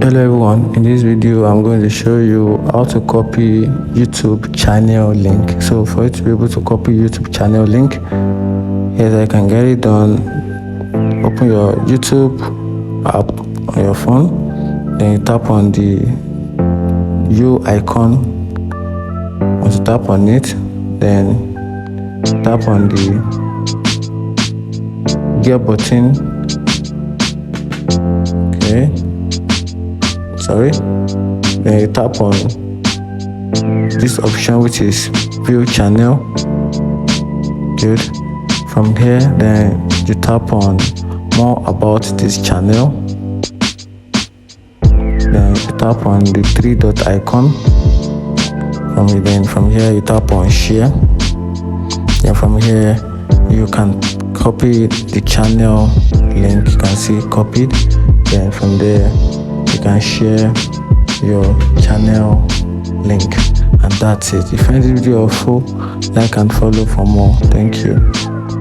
Hello everyone, in this video I'm going to show you how to copy YouTube channel link. So for you to be able to copy YouTube channel link, yes, I can get it done. Open your YouTube app on your phone, then you tap on the U icon. Once you tap on it, then tap on the gear button. Okay, sorry, then you tap on this option which is view channel. Good. From here, then you tap on more about this channel, then you tap on the three dot icon. From here you tap on share. Then from here you can copy the channel link. You can see copied. Then from there you can share your channel link, and that's it. If you find this video helpful, like and follow for more. Thank you.